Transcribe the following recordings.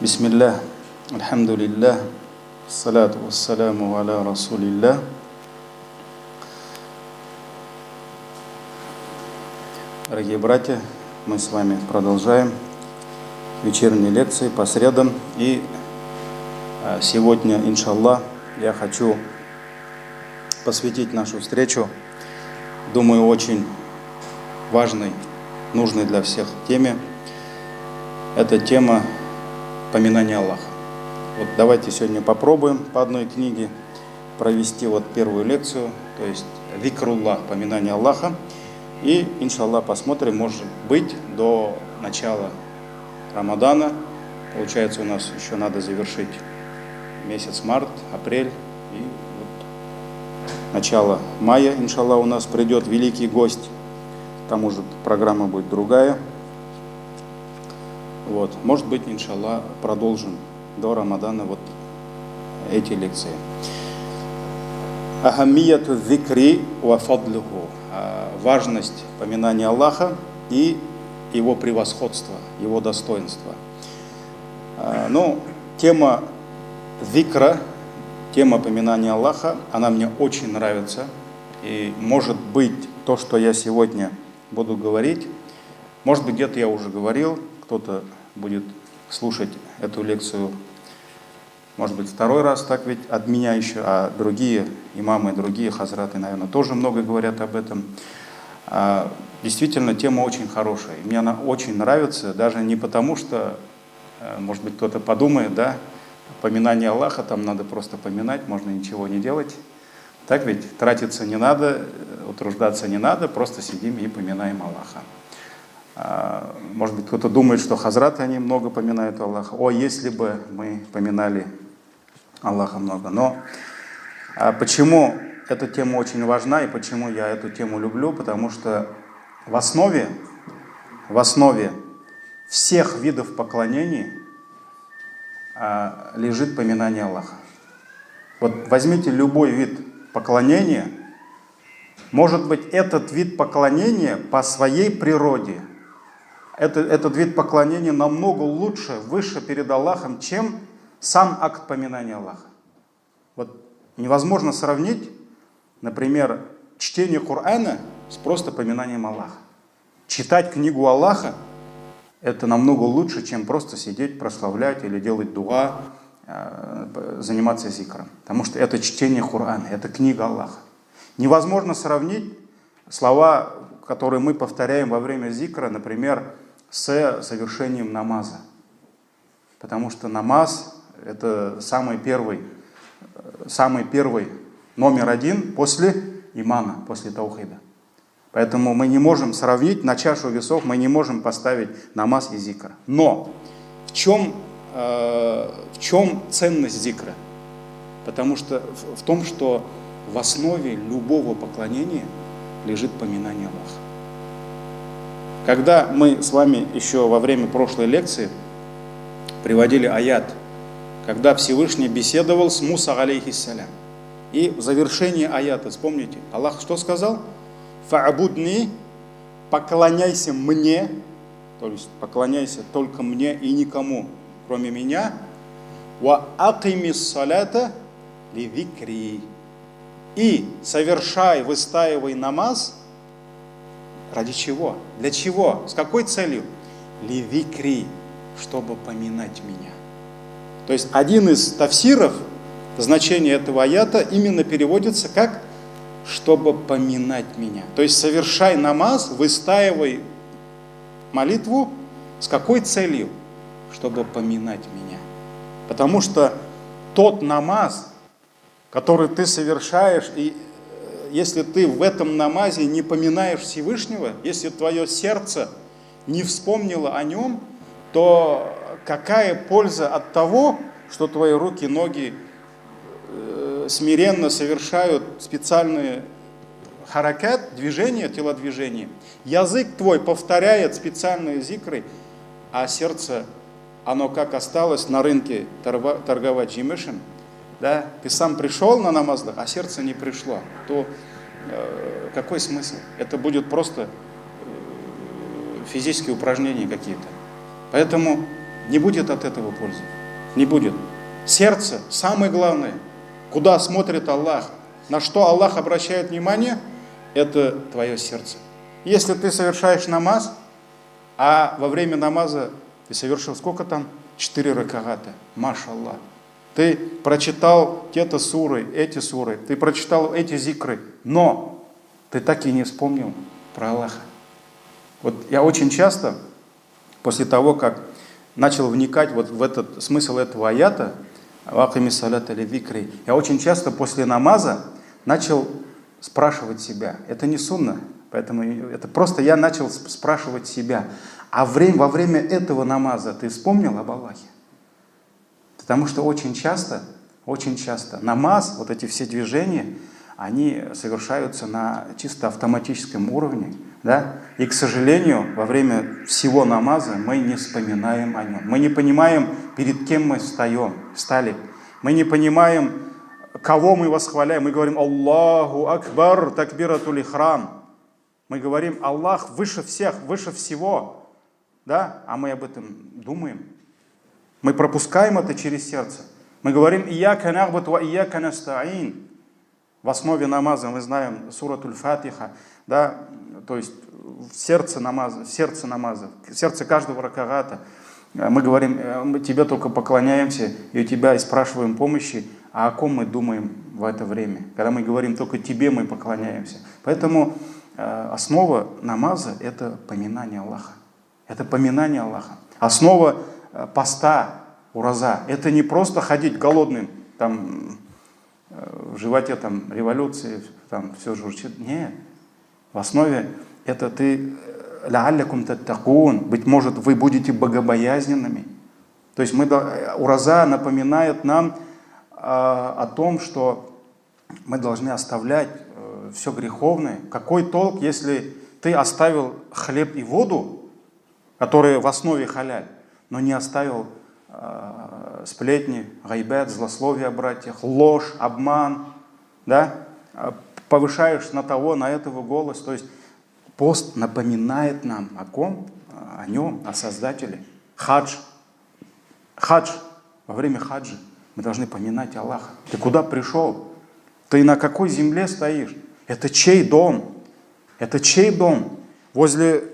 Бисмиллах, альхамдулиллах, салату вассаляму аля расулиллах. Дорогие братья, мы с вами продолжаем вечерние лекции по средам. И сегодня, иншаллах, я хочу посвятить нашу встречу, думаю, очень важной, нужной для всех теме. Это тема поминания Аллаха. Вот давайте сегодня попробуем по одной книге провести вот первую лекцию, то есть зикруллах, поминание Аллаха. И, иншаллах, посмотрим, может быть, до начала Рамадана. Получается, у нас еще надо завершить месяц март, апрель. И вот начало мая, иншаллах, у нас придет великий гость. Там уже программа будет другая. Вот. Может быть, иншаллах, продолжим до Рамадана вот эти лекции. Ахаммияту зикри ва фадлуху. Важность поминания Аллаха и его превосходство, его достоинство. Ну, тема зикра, тема поминания Аллаха, она мне очень нравится. И может быть, то, что я сегодня буду говорить, может быть, где-то я уже говорил, кто-то будет слушать эту лекцию, может быть, второй раз, так ведь от меня еще, а другие имамы, другие хазраты, наверное, тоже много говорят об этом. Действительно, тема очень хорошая. Мне она очень нравится, даже не потому, что, может быть, кто-то подумает, да, поминание Аллаха, там надо просто поминать, можно ничего не делать. Так ведь тратиться не надо, утруждаться не надо, просто сидим и поминаем Аллаха. Может быть, кто-то думает, что хазраты, они много поминают Аллаха. О, если бы мы поминали Аллаха много. Но почему эта тема очень важна и почему я эту тему люблю? Потому что в основе всех видов поклонений лежит поминание Аллаха. Вот возьмите любой вид поклонения. Может быть, этот вид поклонения по своей природе, этот вид поклонения намного лучше, выше перед Аллахом, чем сам акт поминания Аллаха. Вот невозможно сравнить, например, чтение Корана с просто поминанием Аллаха. Читать книгу Аллаха – это намного лучше, чем просто сидеть, прославлять или делать дуа, заниматься зикром. Потому что это чтение Корана, это книга Аллаха. Невозможно сравнить слова, которые мы повторяем во время зикра, например, с совершением намаза. Потому что намаз – это самый первый, номер один после имана, после таухида. Поэтому мы не можем сравнить, на чашу весов мы не можем поставить намаз и зикр. Но в чем ценность зикра? Потому что в том, что в основе любого поклонения лежит поминание Аллаха. Когда мы с вами еще во время прошлой лекции приводили аят, когда Всевышний беседовал с Муса алейхиссалям, и в завершении аята, вспомните, Аллах что сказал? «Фа'абудни», поклоняйся мне, то есть поклоняйся только мне и никому, кроме меня, «Ва акимис салята ли викри», и совершай, выстаивай намаз. Ради чего? Для чего? С какой целью? Ли викри, чтобы поминать меня. То есть один из тафсиров, значение этого аята именно переводится как «чтобы поминать меня». То есть совершай намаз, выстаивай молитву. С какой целью? Чтобы поминать меня. Потому что тот намаз, который ты совершаешь, и если ты в этом намазе не поминаешь Всевышнего, если твое сердце не вспомнило о нем, то какая польза от того, что твои руки, ноги смиренно совершают специальные харакат, движения, телодвижения. Язык твой повторяет специальные зикры, а сердце, оно как осталось на рынке торговать жимышем, да? Ты сам пришел на намаз, а сердце не пришло, то какой смысл? Это будет просто физические упражнения какие-то. Поэтому не будет от этого пользы. Не будет. Сердце самое главное. Куда смотрит Аллах, на что Аллах обращает внимание, это твое сердце. Если ты совершаешь намаз, а во время намаза ты совершил сколько там? 4 ракагата. Машаллах. Ты прочитал те-то суры, эти суры, ты прочитал эти зикры, но ты так и не вспомнил про Аллаха. Вот я очень часто, после того, как начал вникать вот в этот смысл этого аята, я очень часто после намаза начал спрашивать себя. Это не сунна, поэтому это просто я начал спрашивать себя. А во время этого намаза ты вспомнил об Аллахе? Потому что очень часто намаз, вот эти все движения, они совершаются на чисто автоматическом уровне. Да? И, к сожалению, во время всего намаза мы не вспоминаем о нем. Мы не понимаем, перед кем мы встали. Мы не понимаем, кого мы восхваляем. Мы говорим «Аллаху Акбар, такбиратуль ихрам». Мы говорим «Аллах выше всех, выше всего». Да? А мы об этом думаем. Мы пропускаем это через сердце. Мы говорим «Ияка нахбат ва ияка настаин». В основе намаза мы знаем суратуль Фатиха, да? То есть в сердце намаза, в сердце каждого ракагата. Мы говорим, мы тебе только поклоняемся и у тебя и спрашиваем помощи, а о ком мы думаем в это время? Когда мы говорим только тебе мы поклоняемся. Поэтому основа намаза – это поминание Аллаха. Это поминание Аллаха. Основа поста, ураза – это не просто ходить голодным, там, в животе там, революции, там, все журчит. Нет. В основе это ты лааллякум таттакун, быть может, вы будете богобоязненными. То есть ураза напоминает нам о том, что мы должны оставлять все греховное. Какой толк, если ты оставил хлеб и воду, которые в основе халяль, но не оставил сплетни, гайбет, злословие о братьях, ложь, обман, да? Повышаешь на того, на этого голос. То есть пост напоминает нам о ком? О нем, о Создателе. Хадж. Во время хаджа мы должны поминать Аллаха. Ты куда пришел? Ты на какой земле стоишь? Это чей дом? Это чей дом? Возле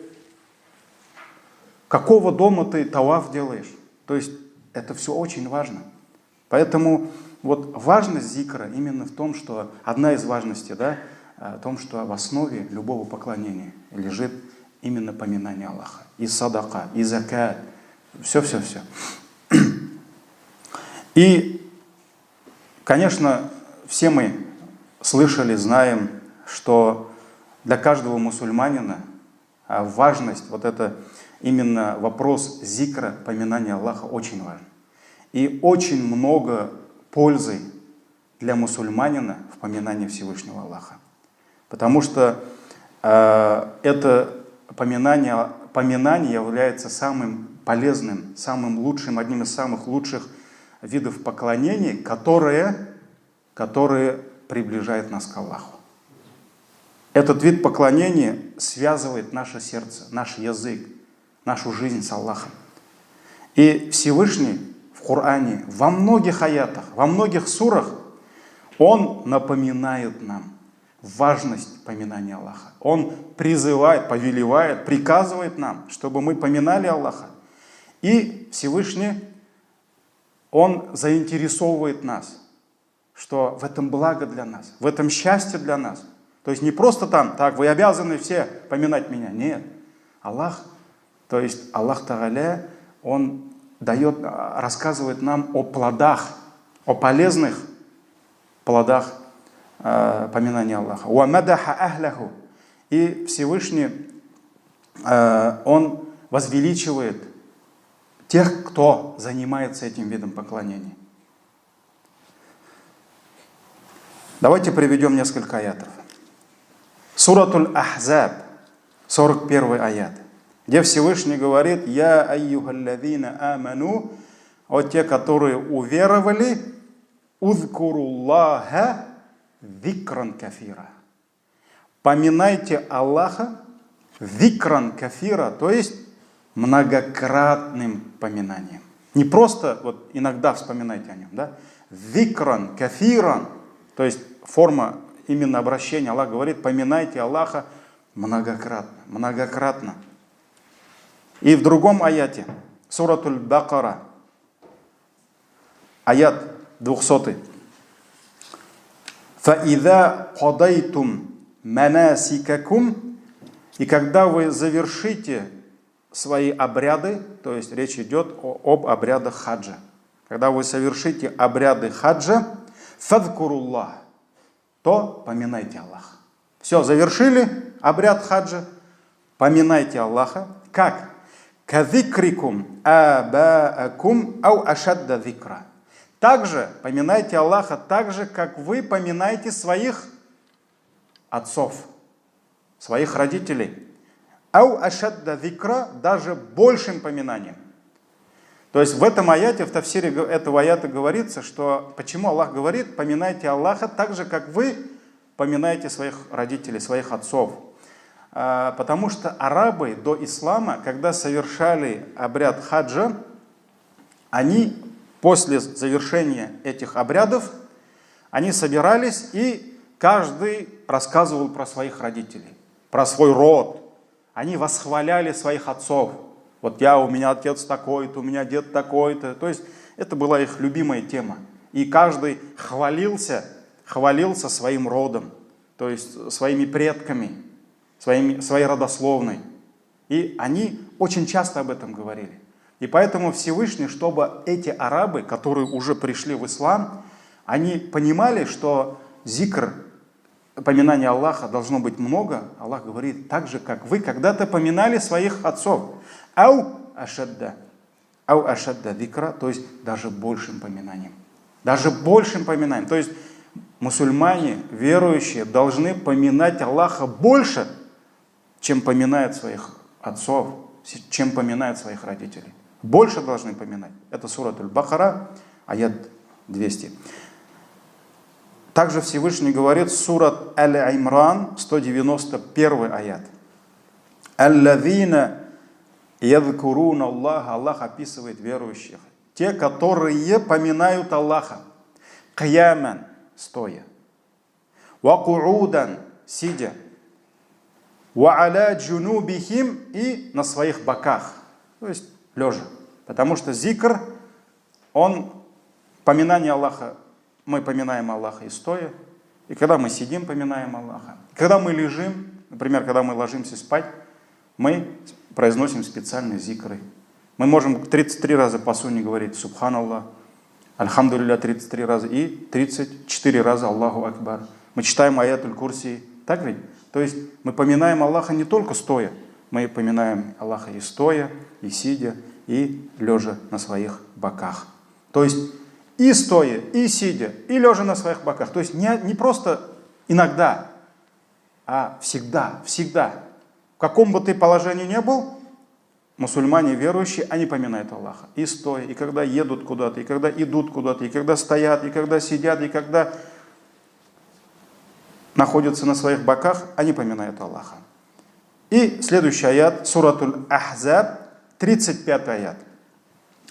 какого дома ты таваф делаешь? То есть это все очень важно. Поэтому вот важность зикра именно в том, что одна из важностей, да, в том, что в основе любого поклонения лежит именно поминание Аллаха. И садака, и закат, все-все-все. И, конечно, все мы слышали, знаем, что для каждого мусульманина важность, вот это именно вопрос зикра, поминания Аллаха очень важен. И очень много пользы для мусульманина в поминании Всевышнего Аллаха. Потому что это поминание является самым полезным, самым лучшим, одним из самых лучших видов поклонений, которые приближают нас к Аллаху. Этот вид поклонения связывает наше сердце, наш язык, нашу жизнь с Аллахом. И Всевышний в Коране, во многих аятах, во многих сурах, Он напоминает нам важность поминания Аллаха. Он призывает, повелевает, приказывает нам, чтобы мы поминали Аллаха. И Всевышний, Он заинтересовывает нас, что в этом благо для нас, в этом счастье для нас. То есть не просто там, так, вы обязаны все поминать меня. Нет. Аллах, то есть Аллах Тааля, Он рассказывает нам о плодах, о полезных плодах поминания Аллаха. «Уамадаха ахляху». И Всевышний, Он возвеличивает тех, кто занимается этим видом поклонения. Давайте приведем несколько аятов. Суратуль Ахзаб, 41 аят, где Всевышний говорит: «Я айюхаллазина аману», о те, которые уверовали, «Узкуруллаха викран кафира». Поминайте Аллаха викран кафира, то есть многократным поминанием. Не просто вот иногда вспоминайте о нем, да? Викран, кафиран, то есть форма именно обращения. Аллах говорит, поминайте Аллаха многократно, многократно. И в другом аяте, суратуль Бакара, аят 200. فَإِذَا قَضَيْتُمْ مَنَاسِكَكُمْ, и когда вы завершите свои обряды, то есть речь идет об обрядах хаджа. Когда вы совершите обряды хаджа, фадкуруллах, то поминайте Аллаха. Все, завершили обряд хаджа, поминайте Аллаха. Как? Кадикрикум абаакум ау ашадда викра. Также поминайте Аллаха так же, как вы поминаете своих отцов, своих родителей. Ау ашадда викра, даже большим поминанием. То есть в этом аяте, в тафсире этого аята говорится, что почему Аллах говорит, поминайте Аллаха так же, как вы поминаете своих родителей, своих отцов. Потому что арабы до ислама, когда совершали обряд хаджа, они после завершения этих обрядов, они собирались и каждый рассказывал про своих родителей, про свой род. Они восхваляли своих отцов. Вот у меня отец такой-то, у меня дед такой-то. То есть это была их любимая тема. И каждый хвалился своим родом, то есть своими предками, своей родословной. И они очень часто об этом говорили. И поэтому Всевышний, чтобы эти арабы, которые уже пришли в ислам, они понимали, что зикр, поминания Аллаха должно быть много. Аллах говорит, так же, как вы когда-то поминали своих отцов. Ау ашадда викра, то есть даже большим поминанием. Даже большим поминанием. То есть мусульмане, верующие, должны поминать Аллаха больше, чем поминают своих отцов, чем поминают своих родителей. Больше должны поминать. Это суратуль Бакара, аят 200. Также Всевышний говорит, сурат Аль-Имран, 191 аят. Аллазина ядкуруна Аллаха, Аллах описывает верующих. Те, которые поминают Аллаха. Кияман, стоя. Ва куудан, сидя. Ва аля джунубихим, и на своих боках. То есть лежа. Потому что зикр, поминание Аллаха, мы поминаем Аллаха и стоя, и когда мы сидим, поминаем Аллаха. Когда мы лежим, например, когда мы ложимся спать, мы произносим специальные зикры. Мы можем 33 раза по сунне говорить «Субханаллах», «Альхамдулилля» 33 раза и 34 раза «Аллаху Акбар». Мы читаем аятуль курси, так ведь? То есть мы поминаем Аллаха не только стоя, мы поминаем Аллаха и стоя, и сидя, и лежа на своих боках. То есть и стоя, и сидя, и лежа на своих боках. То есть не просто иногда, а всегда, всегда. В каком бы ты положении ни был, мусульмане верующие, они поминают Аллаха. И стоя, и когда едут куда-то, и когда идут куда-то, и когда стоят, и когда сидят, и когда находятся на своих боках, они поминают Аллаха. И следующий аят, суратуль Ахзаб, 35 аят.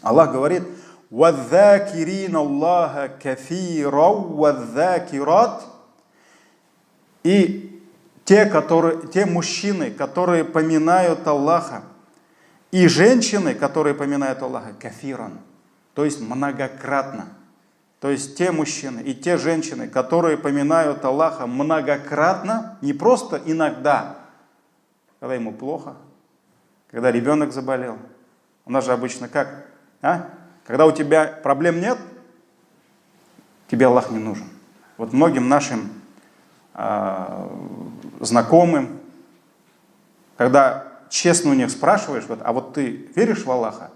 Аллах говорит, وَالذَّاكِرِينَ اللَّهَ كَثِيرًا وَالذَّاكِرَاتِ, и те мужчины, которые поминают Аллаха, и женщины, которые поминают Аллаха, кафиран, то есть многократно. То есть те мужчины и те женщины, которые поминают Аллаха многократно, не просто иногда, когда ему плохо, когда ребенок заболел. У нас же обычно как? Когда у тебя проблем нет, тебе Аллах не нужен. Вот многим нашим знакомым, когда честно у них спрашиваешь, а вот ты веришь в Аллаха?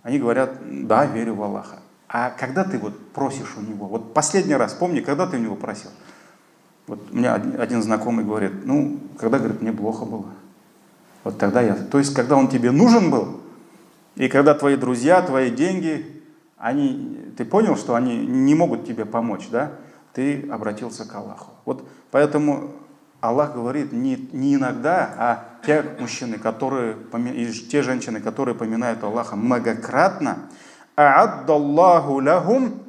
Они говорят, да, верю в Аллаха. А когда ты просишь у него? Вот последний раз, помни, когда ты у него просил? Вот у меня один знакомый говорит, когда, говорит, мне плохо было. Вот тогда то есть, когда он тебе нужен был, и когда твои друзья, твои деньги, ты понял, что они не могут тебе помочь, да? Ты обратился к Аллаху. Вот поэтому Аллах говорит не иногда, а те мужчины, и те женщины, которые поминают Аллаха многократно, а'аддаллаху лахум,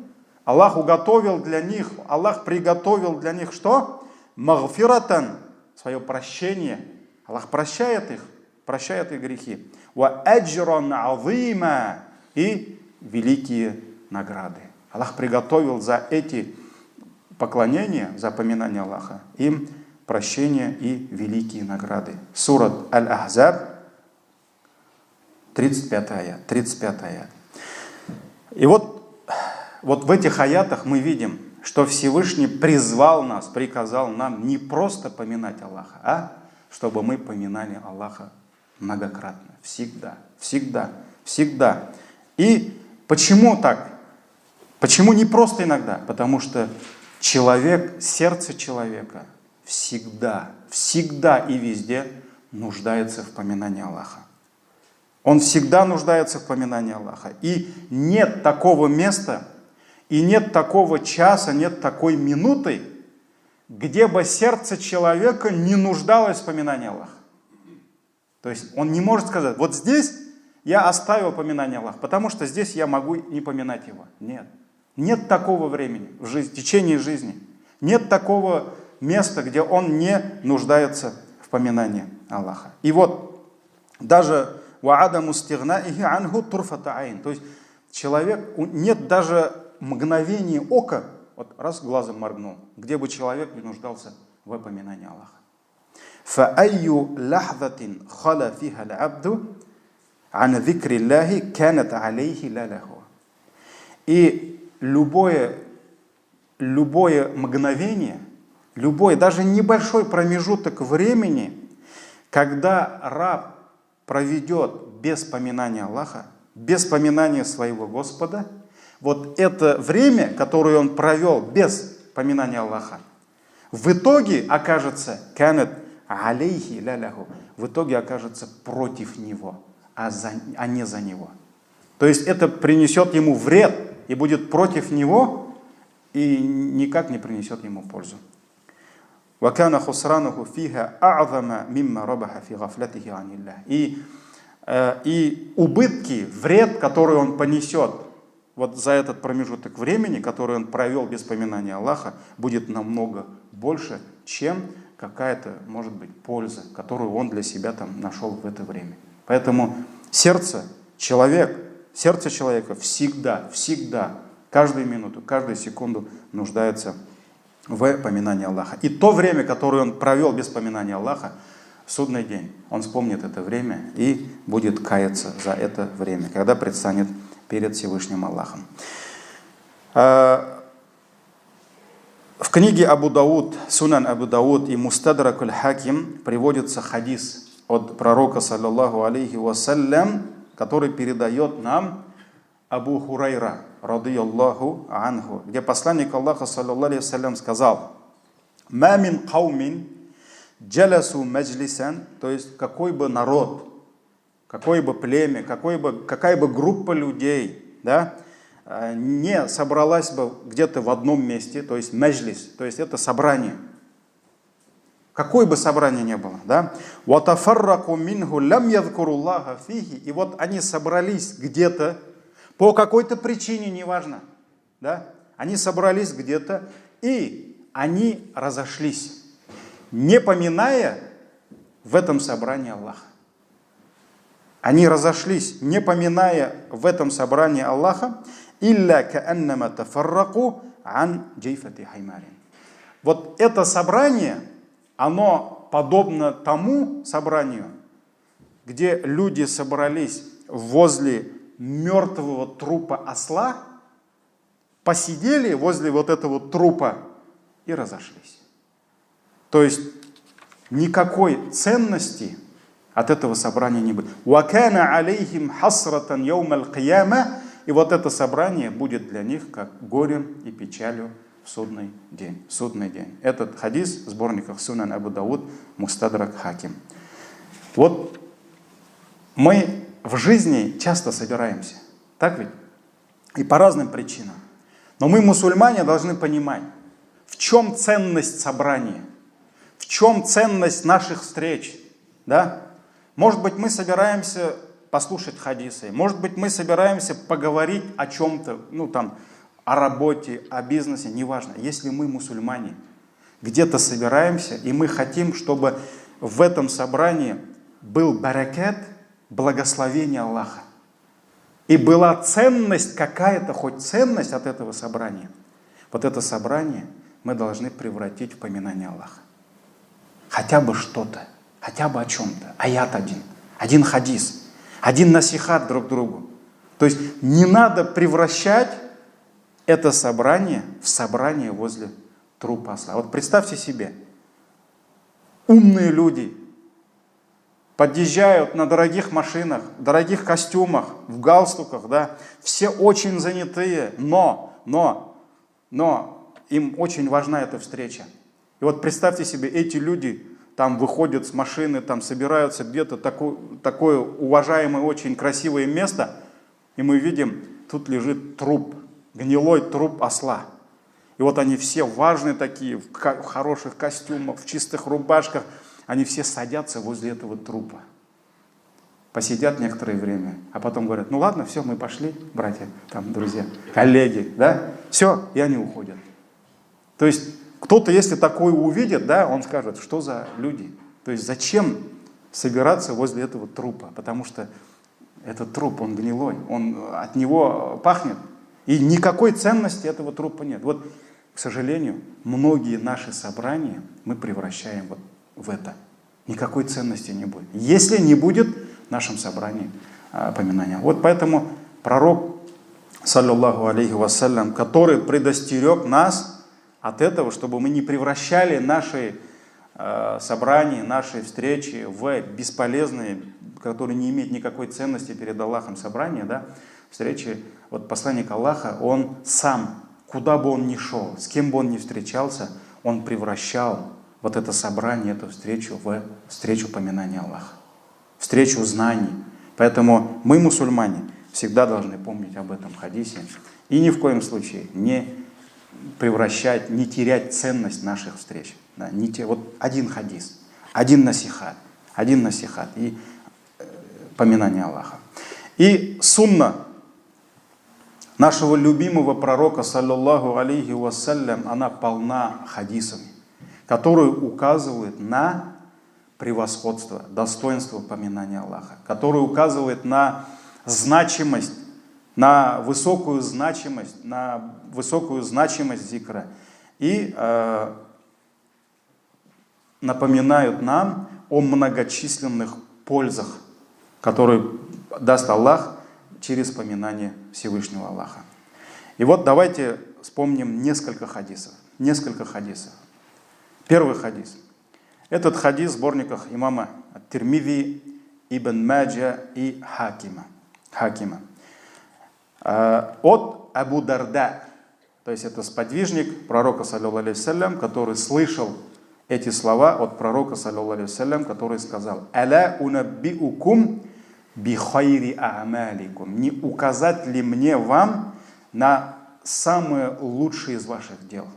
Аллах уготовил для них, Аллах приготовил для них что? Магфиратан, свое прощение. Аллах прощает их грехи. Ва аджран азима, и великие награды. Аллах приготовил за эти поклонения, за поминание Аллаха, им прощение и великие награды. Сурат Аль-Ахзаб, 35 аят. И вот в этих аятах мы видим, что Всевышний призвал нас, приказал нам не просто поминать Аллаха, а чтобы мы поминали Аллаха многократно, всегда, всегда, всегда. И почему так? Почему не просто иногда? Потому что сердце человека всегда, всегда и везде нуждается в поминании Аллаха. Он всегда нуждается в поминании Аллаха. И нет такого места, и нет такого часа, нет такой минуты, где бы сердце человека не нуждалось в поминании Аллаха. То есть он не может сказать, вот здесь я оставил поминание Аллаха, потому что здесь я могу не поминать его. Нет. Нет такого времени в течение жизни. Нет такого места, где он не нуждается в поминании Аллаха. И вот даже то есть человек, нет даже мгновения ока, вот раз глазом моргнул, где бы человек не нуждался в упоминании Аллаха. فَأَيُّ لَحْظَةٍ خَلَى فِيهَا الْعَبْدُ عَنْ ذِكْرِ اللَّهِ كَانَتْ عَلَيْهِ لَلَهُ. И любое мгновение, любой, даже небольшой промежуток времени, когда раб проведет без поминания Аллаха, без поминания своего Господа, вот это время, которое он провел без поминания Аллаха, в итоге окажется канат алейхи ляляху, в итоге окажется против него, а не за него. То есть это принесет ему вред и будет против него и никак не принесет ему пользу. وَكَانَ خُسْرَانُهُ فِيهَا أَعْظَمَ مِمَّا رَبَحَ فِي غَفْلَتِهِ عَنِ اللَّهِ. И убытки, вред, который он понесет вот за этот промежуток времени, который он провел без поминания Аллаха, будет намного больше, чем какая-то, может быть, польза, которую он для себя там нашел в это время. Поэтому сердце человека всегда, каждую минуту, каждую секунду нуждается в поминании Аллаха. И то время, которое он провел без поминания Аллаха, в судный день, он вспомнит это время и будет каяться за это время, когда предстанет перед Всевышним Аллахом. В книге Абу Дауд, Сунан Абу Дауд и Мустадрак аль-Хаким приводится хадис от пророка, саллаллаху алейхи вассалям, который передает нам Абу Хурайра, радийаллаху анху, где посланник Аллаха, саллаллаху алейхи вассалям, сказал: «Ма мин каумин джаласу маджлисан», то есть какой бы народ, какое бы племя, какая бы группа людей, да, не собралась бы где-то в одном месте, то есть маджлис, то есть это собрание. Какое бы собрание ни было, да, «Ватафарраку минху лям ядхкуруллаха фихи», и вот они собрались где-то, по какой-то причине, неважно, да, они собрались где-то, и они разошлись, не поминая в этом собрании Аллаха. Они разошлись, не поминая в этом собрании Аллаха, «Илля кааннама тафарраку ан джейфати хаймарин». Вот это собрание, оно подобно тому собранию, где люди собрались возле мертвого трупа осла, посидели возле вот этого трупа и разошлись. То есть никакой ценности от этого собрания не будет. «Вакана алейхим хасратан яумал кияма», и вот это собрание будет для них как горем и печалью в судный день. Этот хадис в сборниках Сунан Абу Дауд, Мустадрак Хаким. Вот мы в жизни часто собираемся, так ведь? И по разным причинам. Но мы, мусульмане, должны понимать, в чем ценность собрания, в чем ценность наших встреч, да? Может быть, мы собираемся послушать хадисы, может быть, мы собираемся поговорить о чем-то, ну там, о работе, о бизнесе, неважно. Если мы мусульмане, где-то собираемся, и мы хотим, чтобы в этом собрании был баракат, благословение Аллаха. И была ценность какая-то, хоть ценность от этого собрания. Вот это собрание мы должны превратить в поминание Аллаха. Хотя бы что-то, хотя бы о чем-то. Аят один хадис, один насихат друг другу. То есть не надо превращать это собрание в собрание возле трупа осла. Вот представьте себе, умные люди подъезжают на дорогих машинах, в дорогих костюмах, в галстуках, да, все очень занятые, но им очень важна эта встреча. И вот представьте себе, эти люди там выходят с машины, там собираются где-то такое уважаемое, очень красивое место, и мы видим, тут лежит труп, гнилой труп осла. И вот они все важные такие, в хороших костюмах, в чистых рубашках, они все садятся возле этого трупа. Посидят некоторое время, а потом говорят, ну ладно, все, мы пошли, братья, там, друзья, коллеги, да, все, и они уходят. То есть кто-то, если такое увидит, да, он скажет, что за люди? То есть зачем собираться возле этого трупа? Потому что этот труп, он гнилой, от него пахнет, и никакой ценности этого трупа нет. Вот, к сожалению, многие наши собрания мы превращаем вот в это. Никакой ценности не будет. Если не будет в нашем собрании поминания. Вот поэтому пророк, саллаллаху алейхи вассалям, который предостерег нас от этого, чтобы мы не превращали наши собрания, наши встречи в бесполезные, которые не имеют никакой ценности перед Аллахом собрания, да, встречи. Вот посланник Аллаха, он сам, куда бы он ни шел, с кем бы он ни встречался, он превращал вот это собрание, эту встречу в встречу поминания Аллаха, встречу знаний. Поэтому мы, мусульмане, всегда должны помнить об этом хадисе и ни в коем случае не превращать, не терять ценность наших встреч. Да, вот один хадис, один насихат и поминание Аллаха. И сунна нашего любимого пророка, саллаллаху алейхи вассалям, она полна хадисами, которые указывают на превосходство, достоинство поминания Аллаха, которые указывают на значимость, на высокую значимость зикра и напоминают нам о многочисленных пользах, которые даст Аллах через поминание Всевышнего Аллаха. И вот давайте вспомним несколько хадисов. Первый хадис. Этот хадис в сборниках имама Ат-Тирмизи, Ибн Маджа и Хакима. От Абу Дарда, то есть это сподвижник пророка, саллаллаху алейхи вассалям, который слышал эти слова от пророка, саллаллаху алейхи вассалям, который сказал: «Аля унаббиукум би хайри а'маликум». Не указать ли мне вам на самые лучшие из ваших дел?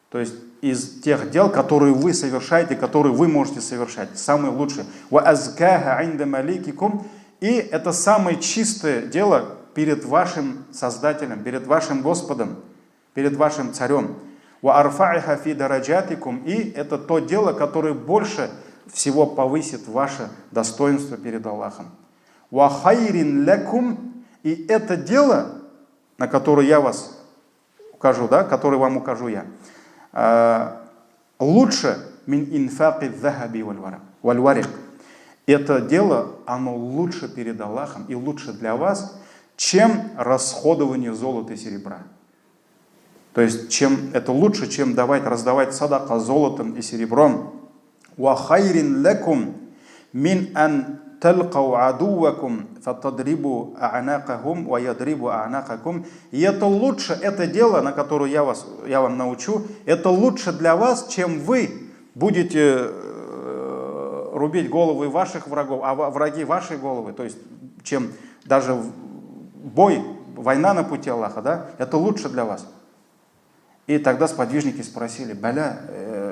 То есть из тех дел, которые вы совершаете, которые вы можете совершать, самые лучшие. «Ва азкаха инда маликикум». И это самое чистое дело перед вашим Создателем, перед вашим Господом, перед вашим Царем. «Ва арфа'iха фи дараджатикум». И это то дело, которое больше всего повысит ваше достоинство перед Аллахом. «Ва хайрин лякум». И это дело, на которое я вас укажу, да, которое вам укажу я, лучше мин инфаки захаби валь-варик. Это дело, оно лучше перед Аллахом и лучше для вас, чем расходование золота и серебра. То есть, это лучше, чем раздавать садака золотом и серебром. Ва хайрин лякум мин ан талкау адувакум фатадрибу а'накахум ва ядрибу а'накакум. И это лучше, это дело, на которое я вам научу, это лучше для вас, чем вы будете рубить головы ваших врагов, а враги ваши головы, то есть чем даже бой, война на пути Аллаха, да, это лучше для вас. И тогда сподвижники спросили: «Баля,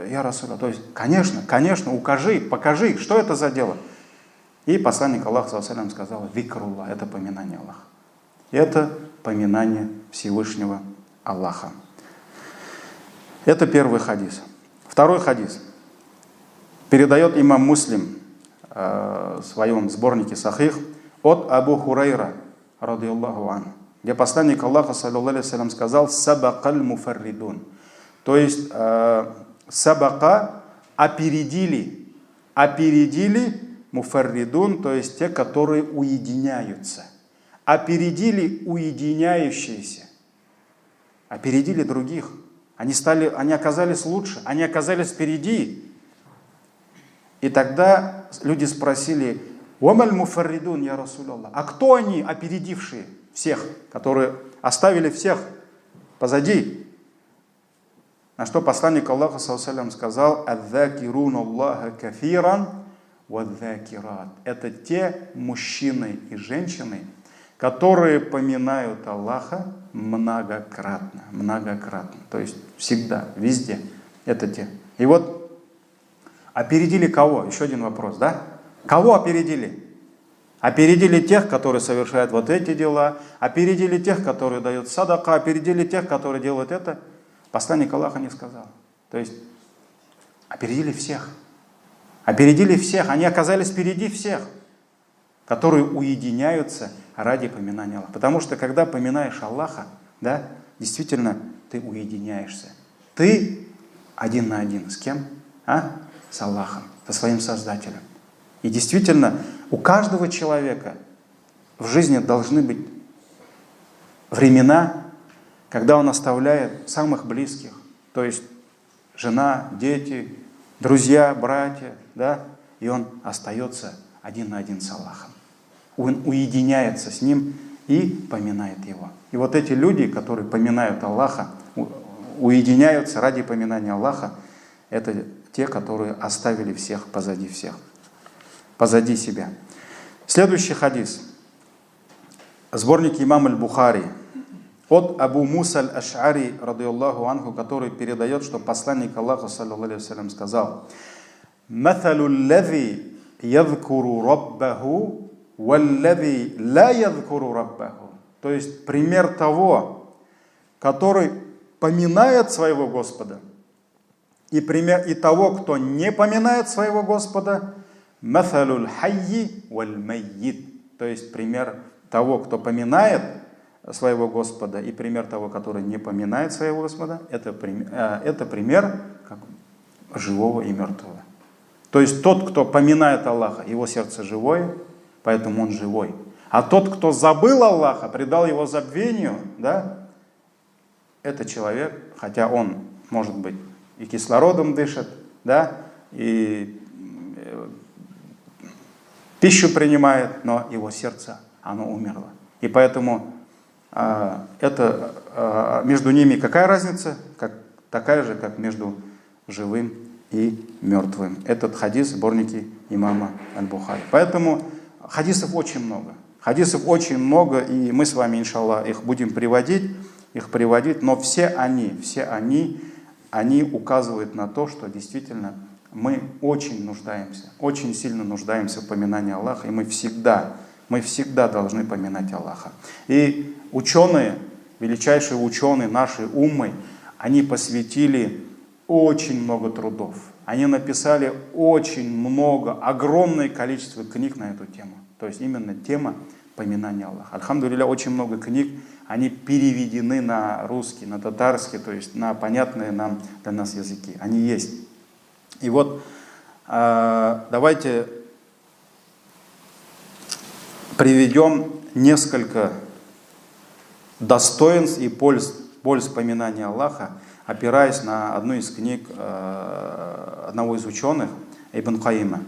я Расуль, то есть, конечно, укажи, покажи, что это за дело. И посланник Аллаха саллаллаху сказал: «Викруллах» — это поминание Аллаха. Это поминание Всевышнего Аллаха. Это первый хадис. Второй хадис. Передает имам Муслим в своем сборнике Сахих от Абу Хурайра, радийаллаху анху, где посланник Аллаха саллаллаху алейхи вассалям сказал: «Сабакаль муфарридун». То есть сабака опередили муфарридун, то есть те, которые уединяются. Опередили уединяющиеся. Опередили других. Они оказались лучше, они оказались впереди. И тогда люди спросили: «Вамаль муфарридун, я Расулаллах». А кто они, опередившие всех, которые оставили всех позади? На что посланник Аллаха саллаллаху алейхи сказал: «Адзакирун Аллаха кафиран вадзакират». Это те мужчины и женщины, которые поминают Аллаха многократно. То есть всегда, везде. Это те. И вот опередили кого? Еще один вопрос, да? Кого опередили? Опередили тех, которые совершают вот эти дела, опередили тех, которые дают садака, опередили тех, которые делают это. Посланник Аллаха не сказал. То есть опередили всех. Опередили всех. Они оказались впереди всех, которые уединяются ради поминания Аллаха. Потому что когда поминаешь Аллаха, да, действительно ты уединяешься. Ты один на один. С кем? С Аллахом, со своим Создателем. И действительно, у каждого человека в жизни должны быть времена, когда он оставляет самых близких, то есть жена, дети, друзья, братья, да, и он остается один на один с Аллахом. Он уединяется с Ним и поминает Его. И вот эти люди, которые поминают Аллаха, уединяются ради поминания Аллаха, это те, которые оставили всех, позади себя. Следующий хадис. Сборник имам аль-Бухари. От Абу Муса аль-Аш'ари, радийаллаху анху, который передает, что посланник Аллаха, саллаллаху алейхи вассалям, сказал: «Маталу лави ядхкуру раббаху валлави ла ядхкуру раббаху». То есть пример того, который поминает своего Господа, и того, кто не поминает своего Господа, «Мафалюль хайи валь маййит». То есть пример того, кто поминает своего Господа, и пример того, который не поминает своего Господа, это пример как живого и мертвого. То есть тот, кто поминает Аллаха, его сердце живое, поэтому он живой. А тот, кто забыл Аллаха, предал его забвению, да, это человек, хотя он, может быть, и кислородом дышит, да, и пищу принимает, но его сердце, оно умерло. И поэтому между ними какая разница? Такая же, как между живым и мертвым. Этот хадис в сборнике имама аль-Бухари. Поэтому хадисов очень много. И мы с вами, иншаллах, их будем приводить, но все они указывают на то, что действительно мы очень сильно нуждаемся в поминании Аллаха, и мы всегда должны поминать Аллаха. И ученые, величайшие ученые нашей уммы, они посвятили очень много трудов. Они написали огромное количество книг на эту тему. То есть именно тема поминания Аллаха. Альхамдулилля, очень много книг, они переведены на русский, на татарский, то есть на понятные для нас языки. Они есть. И вот давайте приведем несколько достоинств и польз поминания Аллаха, опираясь на одну из книг одного из ученых, Ибн Каима,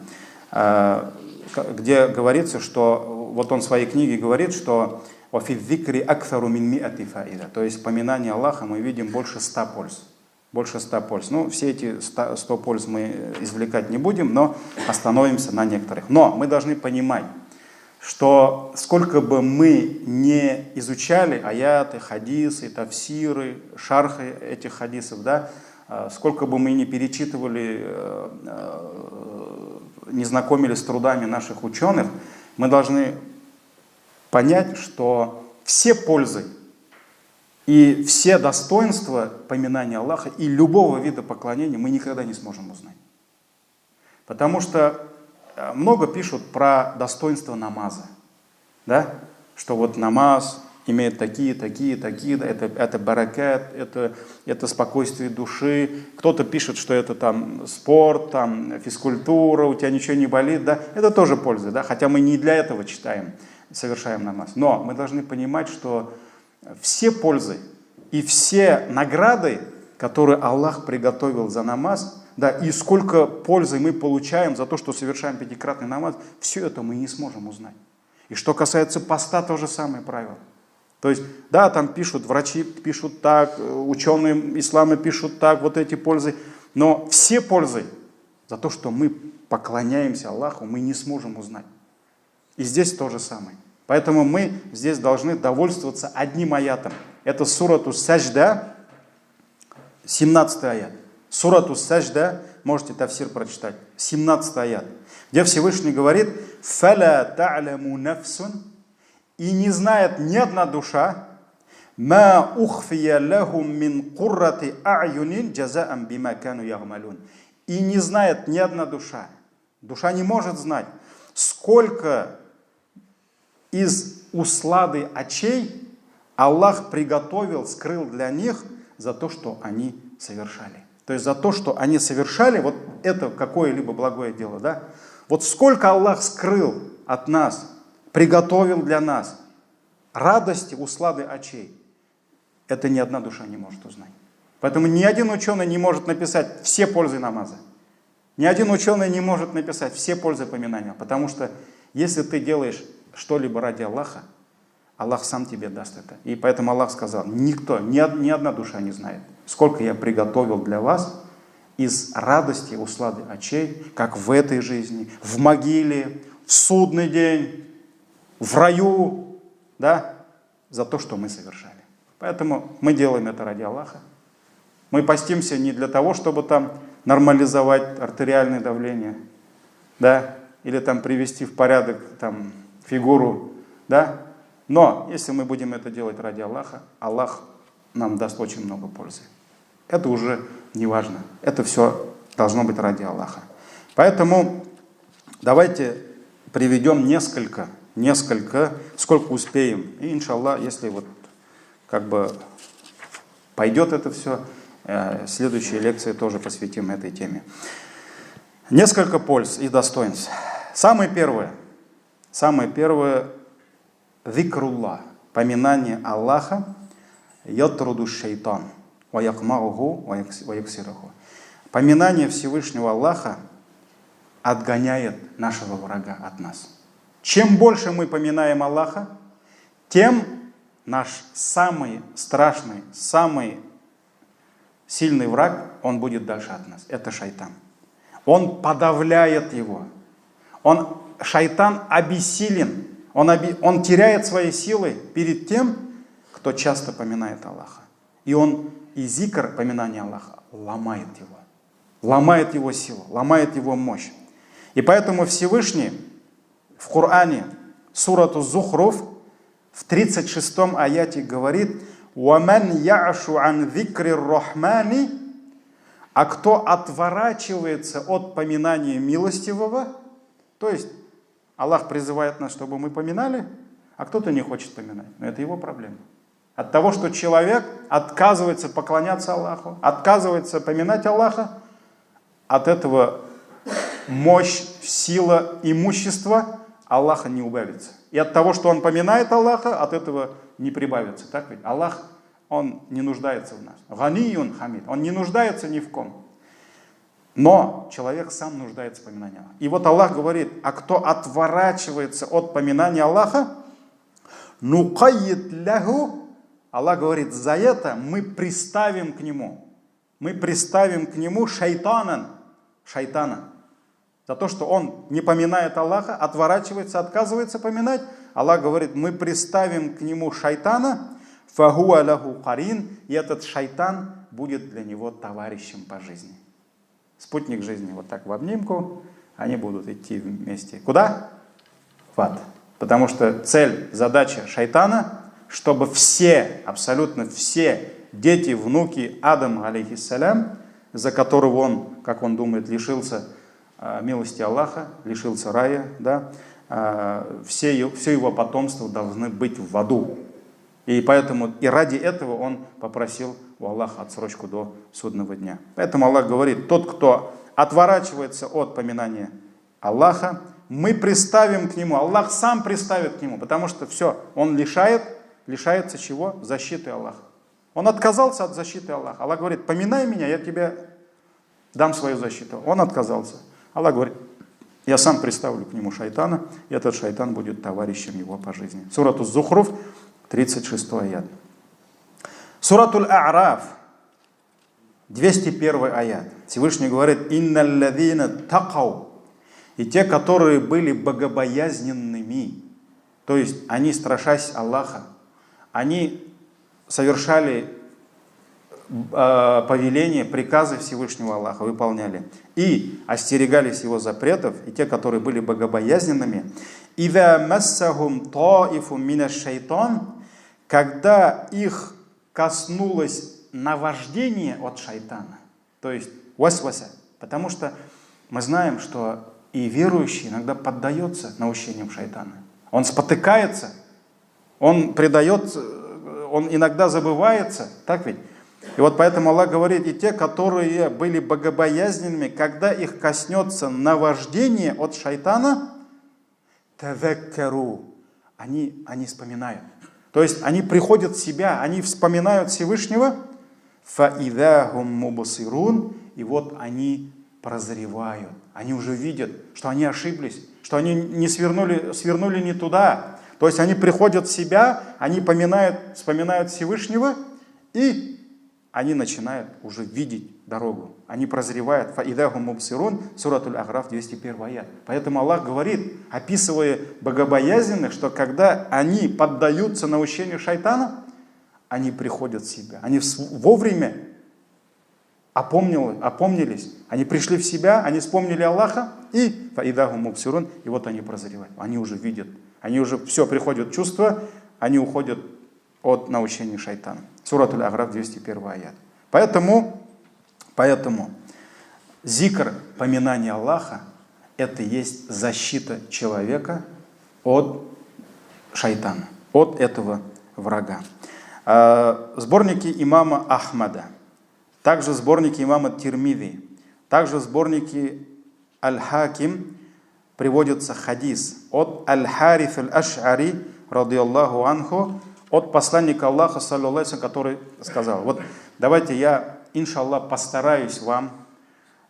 где говорится, что вот он в своей книге говорит, что то есть в поминании Аллаха мы видим больше 100 польз. Ну, все эти 100 польз мы извлекать не будем, но остановимся на некоторых. Но мы должны понимать, что сколько бы мы не изучали аяты, хадисы, тафсиры, шархи этих хадисов, да, сколько бы мы ни перечитывали, не знакомились с трудами наших ученых, мы должны понять, что все пользы и все достоинства поминания Аллаха и любого вида поклонения мы никогда не сможем узнать. Потому что много пишут про достоинство намаза, да? Что вот намаз имеет такие, это баракат, это спокойствие души. Кто-то пишет, что это там спорт, там физкультура, у тебя ничего не болит, да? Это тоже польза, да? Хотя мы не для этого читаем, совершаем намаз. Но мы должны понимать, что все пользы и все награды, которые Аллах приготовил за намаз, да, и сколько пользы мы получаем за то, что совершаем пятикратный намаз, все это мы не сможем узнать. И что касается поста, то же самое правило. То есть, да, там пишут, врачи пишут так, ученые ислама пишут так, вот эти пользы, но все пользы за то, что мы поклоняемся Аллаху, мы не сможем узнать. И здесь то же самое. Поэтому мы здесь должны довольствоваться одним аятом. Это сурату Саджда, 17 аят. Сурату Саджда, можете тафсир прочитать, 17 аят, где Всевышний говорит: «Фаля та'ляму нафсун», и не знает ни одна душа, «ма ухфия лахум мин куррати а'юнин джазаам бима кану ягмалун». И не знает ни одна душа, душа не может знать, сколько из услады очей Аллах приготовил, скрыл для них за то, что они совершали. То есть за то, что они совершали, вот это какое-либо благое дело, да? Вот сколько Аллах скрыл от нас, приготовил для нас радости, услады очей, это ни одна душа не может узнать. Поэтому ни один ученый не может написать все пользы намаза. Ни один ученый не может написать все пользы поминания, потому что если ты делаешь что-либо ради Аллаха, Аллах сам тебе даст это. И поэтому Аллах сказал: никто, ни одна душа не знает, сколько я приготовил для вас из радости, услады очей, как в этой жизни, в могиле, в судный день, в раю, да, за то, что мы совершали. Поэтому мы делаем это ради Аллаха. Мы постимся не для того, чтобы там нормализовать артериальное давление, да, или там привести в порядок там фигуру, да. Но если мы будем это делать ради Аллаха, Аллах нам даст очень много пользы. Это уже не важно. Это все должно быть ради Аллаха. Поэтому давайте приведем несколько, сколько успеем. И иншаллах, если вот как бы пойдет это все, следующие лекции тоже посвятим этой теме. Несколько польз и достоинств. Самое первое, зикруллах, поминание Аллаха, ятруду шайтан, ваякмауху, ваяксираху. Поминание Всевышнего Аллаха отгоняет нашего врага от нас. Чем больше мы поминаем Аллаха, тем наш самый страшный, самый сильный враг, он будет дальше от нас. Это шайтан. Он подавляет его. Шайтан обессилен. Он теряет свои силы перед тем, кто часто поминает Аллаха. И зикр, поминания Аллаха, ломает его силу, ломает его мощь. И поэтому Всевышний в Коране, сурату Зухруф, в 36 аяте говорит: «Ваман яшу ан зикри рахмани», а кто отворачивается от поминания милостивого, то есть Аллах призывает нас, чтобы мы поминали, а кто-то не хочет поминать. Но это его проблема. От того, что человек отказывается поклоняться Аллаху, отказывается поминать Аллаха, от этого мощь, сила, имущество Аллаха не убавится. И от того, что он поминает Аллаха, от этого не прибавится. Так ведь? Аллах, он не нуждается в нас. Ганиюн хамид. Он не нуждается ни в ком. Но человек сам нуждается в поминании Аллаха. И вот Аллах говорит: а кто отворачивается от поминания Аллаха, нукайит лягу, Аллах говорит, за это мы приставим к нему шайтана. За то, что он не поминает Аллаха, отворачивается, отказывается поминать, Аллах говорит, мы приставим к нему шайтана, фахуа лаху карин, и этот шайтан будет для него товарищем по жизни. Спутник жизни вот так в обнимку, они будут идти вместе. Куда? В ад. Потому что цель, задача шайтана, чтобы все, абсолютно все дети, внуки Адама, алейхиссалям, за которого он, как он думает, лишился милости Аллаха, лишился рая, да, все его потомство должны быть в аду. И поэтому и ради этого он попросил у Аллаха отсрочку до судного дня. Поэтому Аллах говорит: тот, кто отворачивается от поминания Аллаха, мы приставим к нему, Аллах сам приставит к нему, потому что все, он лишается чего? Защиты Аллаха. Он отказался от защиты Аллаха. Аллах говорит: поминай меня, я тебе дам свою защиту. Он отказался. Аллах говорит: я сам приставлю к нему шайтана, и этот шайтан будет товарищем его по жизни. Сурат Аз-Зухруф, 36 аят. Суратуль А'раф, 201 аят. Всевышний говорит: «Инналлазина такау». И те, которые были богобоязненными, то есть они, страшась Аллаха, они совершали повеления, приказы Всевышнего Аллаха, выполняли и остерегались его запретов, и те, которые были богобоязненными, «Иза массахум таифум минаш шайтан», когда их коснулось наваждение от шайтана, то есть васваса, потому что мы знаем, что и верующий иногда поддается наущениям шайтана. Он спотыкается, он предает, он иногда забывается, так ведь? И вот поэтому Аллах говорит: и те, которые были богобоязненными, когда их коснется наваждение от шайтана, таваккару, они вспоминают. То есть они приходят в себя, они вспоминают Всевышнего, фаидахум мубасирун, и вот они прозревают, они уже видят, что они ошиблись, что они не свернули не туда. То есть они приходят в себя, они вспоминают Всевышнего, и они начинают уже видеть дорогу. Они прозревают. Фаидахум мубсирун, суратуль А'раф, 201 аят. Поэтому Аллах говорит, описывая богобоязненных, что когда они поддаются наущению шайтана, они приходят в себя. Они вовремя опомнились, они пришли в себя, они вспомнили Аллаха, и фаидахум мубсирун, и вот они прозревают. Они уже видят, они уже все, приходят чувства, они уходят от научения шайтана. Суратуль А'раф, 201 аят. Поэтому зикр, поминание Аллаха, это есть защита человека от шайтана, от этого врага. Сборники имама Ахмада, также сборники имама Тирмизи, также сборники Аль-Хаким, приводится хадис от Аль-Хариф Аль-Аш'ари, радийаллаху анху, от посланника Аллаха, саллаллаху алейхи ва саллям, который сказал: вот давайте я, иншаллах, постараюсь вам,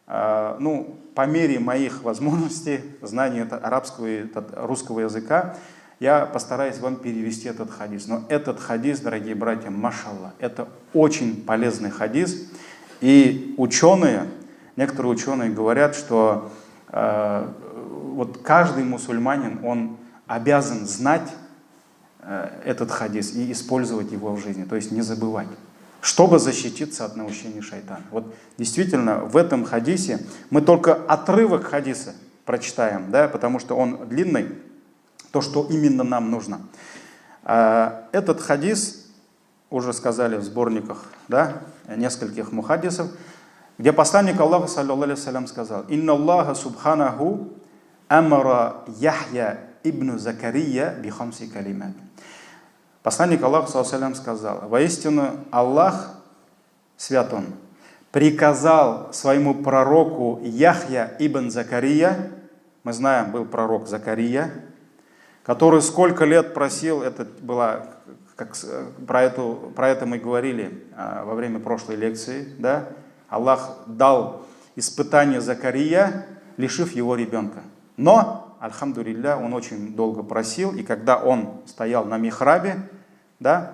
по мере моих возможностей, знания арабского и русского языка, я постараюсь вам перевести этот хадис. Но этот хадис, дорогие братья, машаллах, это очень полезный хадис. И некоторые ученые говорят, что вот каждый мусульманин, он обязан знать этот хадис и использовать его в жизни, то есть не забывать, чтобы защититься от наущения шайтана. Вот действительно в этом хадисе мы только отрывок хадиса прочитаем, да, потому что он длинный, то, что именно нам нужно. Этот хадис уже сказали в сборниках, да, нескольких мухаддисов, где посланник Аллаха, саллаллаху алейхи ва саллям, сказал: «Инна Аллаха субханаху амара Яхья ибн Закария би хамси калимат». Посланник Аллаха, саллаллаху алейхи ва саллям, сказал: воистину Аллах, свят Он, приказал своему пророку Яхья ибн Закария, мы знаем, был пророк Закария, который сколько лет просил, это было, про это мы говорили во время прошлой лекции, да? Аллах дал испытание Закария, лишив его ребенка. Но, альхамдулилля, он очень долго просил, и когда он стоял на михрабе, да,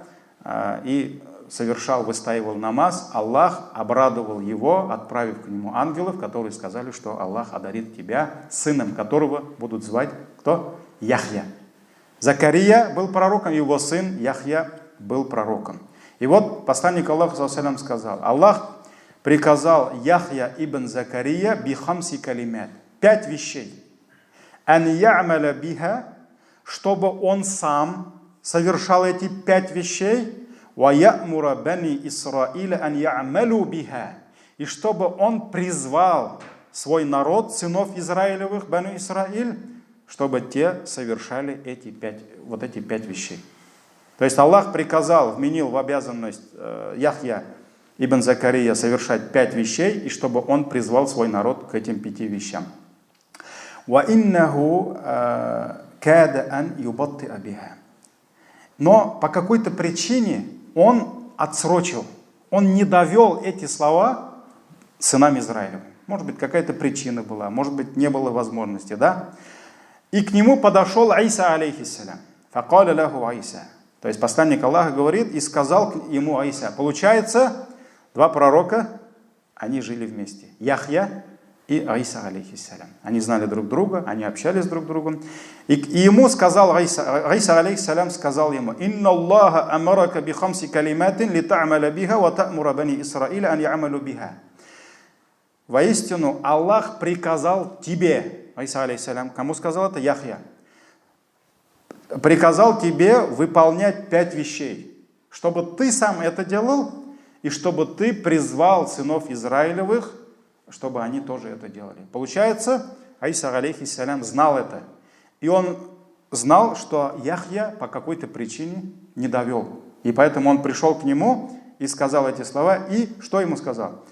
и выстаивал намаз, Аллах обрадовал его, отправив к нему ангелов, которые сказали, что Аллах одарит тебя сыном, которого будут звать кто? Яхья. Закария был пророком, его сын Яхья был пророком. И вот посланник Аллаха ﷺ сказал, Аллах приказал Яхья ибн Закария бихамси калимат, 5 вещей. Ан я'маля биха, чтобы он сам совершал эти 5 вещей, ва я'мура бани Исраиля ан я'малу биха, и чтобы он призвал свой народ, сынов Израилевых, Бану Исраиль, чтобы те совершали эти 5 вещей. То есть Аллах приказал, вменил в обязанность Яхья ибн Закария совершать 5 вещей, и чтобы он призвал свой народ к этим 5 вещам. Но по какой-то причине он отсрочил, он не довел эти слова сынам Израилевым. Может быть, какая-то причина была, может быть, не было возможности, да? И к нему подошел Иса, алейхиссалям. Факаля лаху Иса. То есть посланник Аллаха говорит, и сказал ему Иса. Получается, 2 пророка, они жили вместе. Яхья и Иса, алейхиссалям. Они знали друг друга, они общались друг с другом. И ему сказал Иса, алейхиссалям сказал ему, «Инна Аллаха амарака бихамси калиматин ли та'маля биха ва та'мура бани Исраиля ан я'малу биха». Воистину, Аллах приказал тебе, Иса, алейхиссалям, кому сказал это? Яхья. Приказал тебе выполнять 5 вещей, чтобы ты сам это делал, и чтобы ты призвал сынов Израилевых, чтобы они тоже это делали. Получается, Иса, алейхиссалям, знал это. И он знал, что Яхья по какой-то причине не довел. И поэтому он пришел к нему и сказал эти слова. И что ему сказал?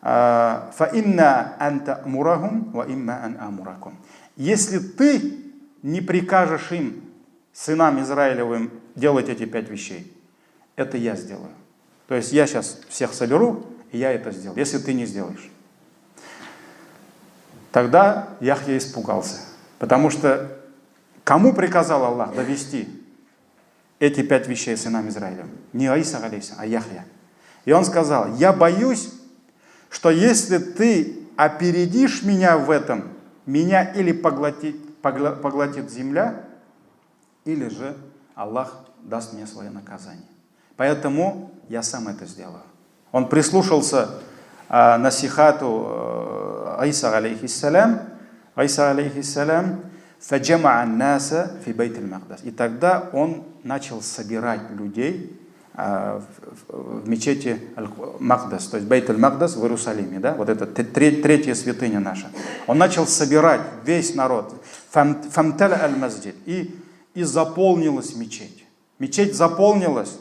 «Фаинна анта мурахум ва имма ан амуракум». Если ты не прикажешь им, сынам Израилевым, делать эти 5 вещей, это я сделаю. То есть я сейчас всех соберу, и я это сделаю, если ты не сделаешь. Тогда Яхья испугался. Потому что кому приказал Аллах довести эти 5 вещей сынам Израилевым? Не Иса, а Яхья. И он сказал, я боюсь, что если ты опередишь меня в этом, меня или поглотит земля, или же Аллах даст мне свое наказание. Поэтому я сам это сделаю. Он прислушался насихату Иса, алейхиссалям, фаджамаа наса фи бейт аль-Мақдас. И тогда он начал собирать людей в мечети Аль-Мақдас, то есть Бейт аль-Мақдас в Иерусалиме, да? Вот это 3-я святыня наша. Он начал собирать весь народ. Фамталя аль-Масджид. И заполнилась мечеть. Мечеть заполнилась.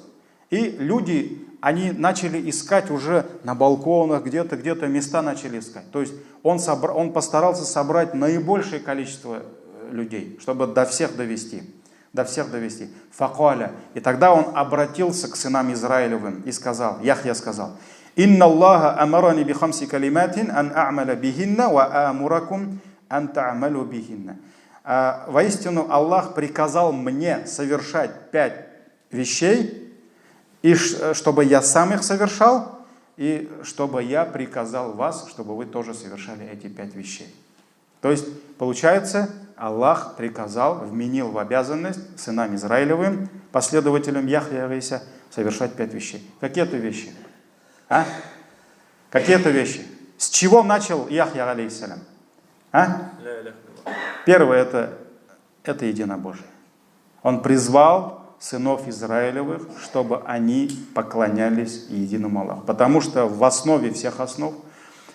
И люди, они начали искать уже на балконах, где-то места начали искать. То есть он постарался собрать наибольшее количество людей, чтобы до всех довести. Факаля. И тогда он обратился к сынам Израилевым и сказал, Яхья сказал, «Инна Аллаха амарани бихамси калиматин ан а'маля бихинна ва амуракум ан та'малу бихинна». Воистину Аллах приказал мне совершать 5 вещей, и чтобы я сам их совершал, и чтобы я приказал вас, чтобы вы тоже совершали эти 5 вещей. То есть, получается, Аллах приказал, вменил в обязанность сынам Израилевым, последователям Яхья и Иса, совершать 5 вещей. Какие это вещи? Какие это вещи? С чего начал Яхья, алейхиссалям? Первое это единобожие. Он призвал сынов Израилевых, чтобы они поклонялись единому Аллаху. Потому что в основе всех основ,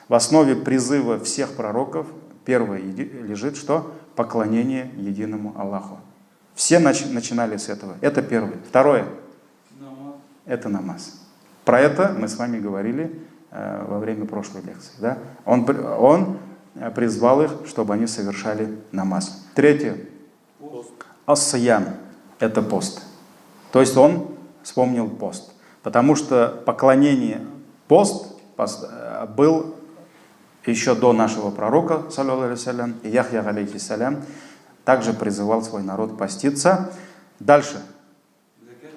в основе призыва всех пророков, первое лежит что? Поклонение единому Аллаху. Все начинали с этого. Это первое. Второе. Это намаз. Про это мы с вами говорили во время прошлой лекции. Да? Он призвал их, чтобы они совершали намаз. Третье. Ас-сиям. Это пост. То есть он вспомнил пост. Потому что поклонение, пост был еще до нашего пророка, саллаллаху алейхи вассалям, и Яхья, алейхиссалям, также призывал свой народ поститься. Дальше.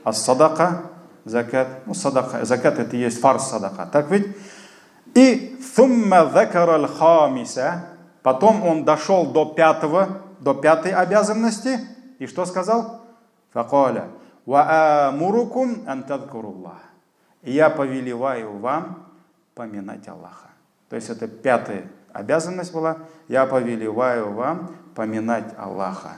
Ас-садака, закат. Закат это и есть фарз садака. Так ведь? И thumma закара аль-хамиса. Потом он дошел до 5-й обязанности. И что сказал? Факаля. Ва амурукум ан тадкуруллах. я повелеваю вам поминать Аллаха. То есть это пятая обязанность была. Я повелеваю вам поминать Аллаха.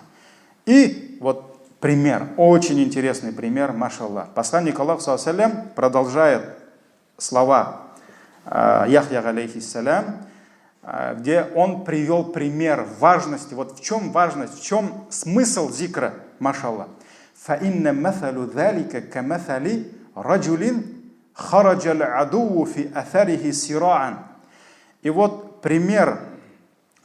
И вот пример, очень интересный пример, машаллах. Посланник Аллаха, саллаллаху алейхи ва саллям, продолжает слова Яхья алейхиссалям, где он привел пример важности. Вот в чем важность, в чем смысл зикра, машаллах. فَإِنَّ مَثَلُ ذَلِكَ كَمَثَلِ رَجُلٍ خَرَجَ الْعَدُوُّ فِي أَثَرِهِ سِرَاعًا. И вот пример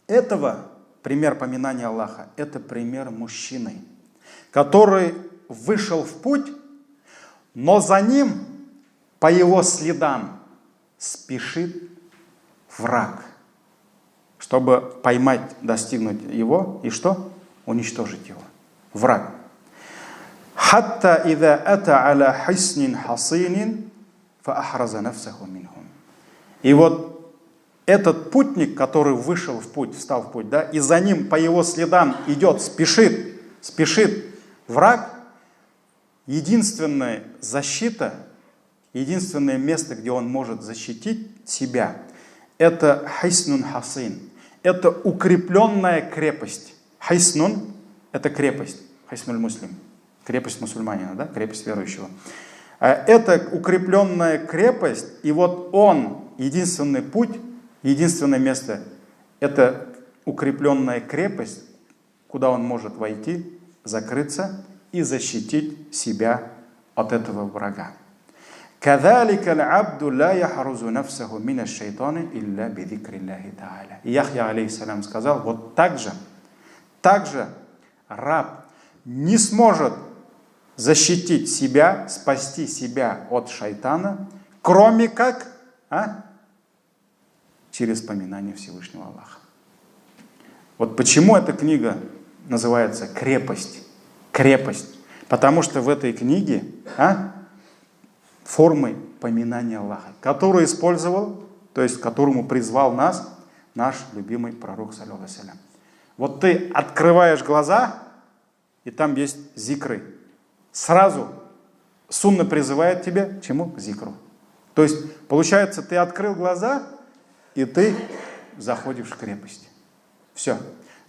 этого, пример поминания Аллаха, это пример мужчины, который вышел в путь, но за ним, по его следам, спешит враг, чтобы поймать, достигнуть его и что? Уничтожить его. Враг. «Хатта ида ата аля хиснин хасинин фаахраза нафсаху минхум». И вот этот путник, который вышел в путь, встал в путь, да, и за ним по его следам идет, спешит враг, единственная защита, единственное место, где он может защитить себя, это хайснун хасин. Это укрепленная крепость. Хайснун – это крепость. Хайснуль муслим. Крепость мусульманина, да? Крепость верующего. Это укрепленная крепость, и вот он, единственный путь, единственное место, это укрепленная крепость, куда он может войти, закрыться и защитить себя от этого врага. كَذَلِكَ الْعَبْدُ لَا يَحْرُزُ نَفْسَهُ مِنَ الشَّيْطَانِ إِلَّا بِذِكْرِ اللَّهِ تَعَالَى. И Яхья алейхиссалям сказал, вот так же раб не сможет защитить себя, спасти себя от шайтана, кроме как через поминание Всевышнего Аллаха. Вот почему эта книга называется «Крепость». Крепость. Потому что в этой книге формы поминания Аллаха, которую использовал, то есть к которому призвал нас наш любимый пророк, саллаллаху алейхи ва саллям. Вот ты открываешь глаза, и там есть зикры. Сразу сунна призывает тебя к чему? К зикру. То есть, получается, ты открыл глаза, и ты заходишь в крепость. Все.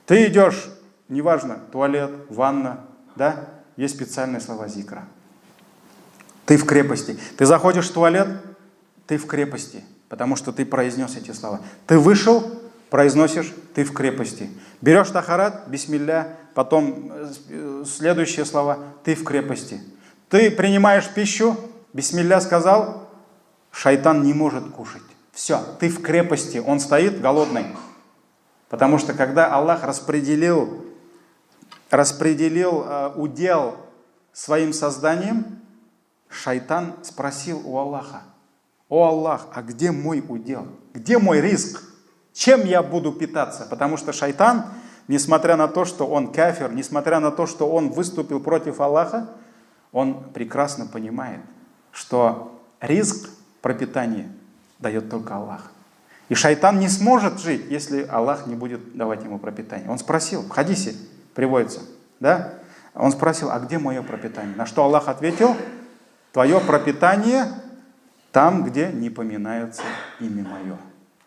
Ты идешь, неважно, туалет, ванна, да, есть специальные слова зикра. Ты в крепости. Ты заходишь в туалет, ты в крепости, потому что ты произнес эти слова. Ты вышел, произносишь, ты в крепости. Берешь тахарат, бисмилля, потом следующие слова, ты в крепости. Ты принимаешь пищу, бисмилля сказал, шайтан не может кушать. Все, ты в крепости, он стоит голодный. Потому что когда Аллах распределил удел своим созданием, шайтан спросил у Аллаха: «О Аллах, а где мой удел? Где мой ризк? Чем я буду питаться?» Потому что шайтан, несмотря на то, что он кафир, несмотря на то, что он выступил против Аллаха, он прекрасно понимает, что ризк, пропитание дает только Аллах. И шайтан не сможет жить, если Аллах не будет давать ему пропитание. Он спросил, в хадисе приводится, да? Он спросил: а где мое пропитание? На что Аллах ответил: твое пропитание там, где не поминается имя мое.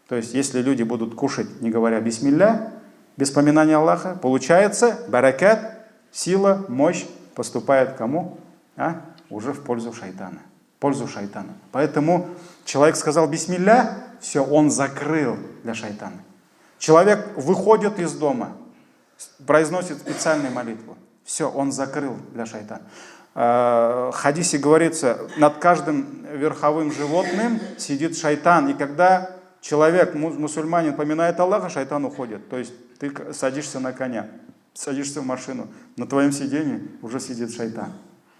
То есть, если люди будут кушать, не говоря бисмилля, без поминания Аллаха, получается, баракат, сила, мощь поступает кому? Уже в пользу шайтана. Пользу шайтана. Поэтому человек сказал бисмилля, все, он закрыл для шайтана. Человек выходит из дома, произносит специальную молитву. Все, он закрыл для шайтана. В хадисе говорится, над каждым верховым животным сидит шайтан. И когда человек, мусульманин, поминает Аллаха, шайтан уходит. То есть ты садишься на коня, садишься в машину, на твоем сиденье уже сидит шайтан.